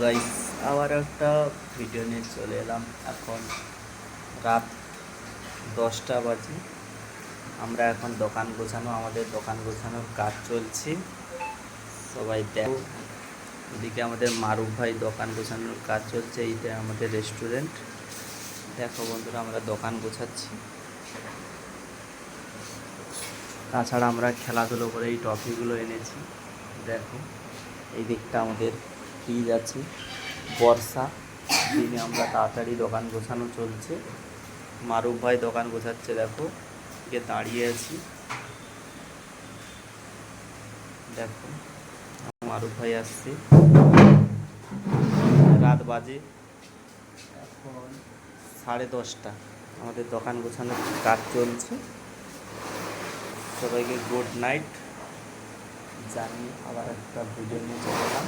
Guys, আবার একটা video নিয়ে চলে এলাম। এখন রাত 10টা বাজে। আমরা এখন দোকান গোছানো, আমাদের দোকান গোছানোর কাজ চলছে। সবাই দেখো, এদিকে আমাদের মারুফ ভাই দোকান গোছানোর কাজ চলছে। এইটা আমাদের রেস্টুরেন্ট। দেখো বন্ধুরা, আমরা দোকান গোছাচ্ছি। তাছাড়া আমরা খেলাধুলো করে এই ট্রফিগুলো এনেছি। দেখো, এই দিকটা আমাদের ফ্রিজ আছে। বর্ষা দিনে আমরা তাড়াতাড়ি দোকান গোছানো চলছে। মারুফ ভাই দোকান গোছাচ্ছে। দেখো, এদিকে দাঁড়িয়ে আছি। দেখো, মারুফ ভাই আসছে। রাত বাজে এখন 10:30। আমাদের দোকান গোছানোর কাজ চলছে। সবাইকে গুড নাইট জানিয়ে আবার একটা ভিডিও নিয়ে চলে এলাম।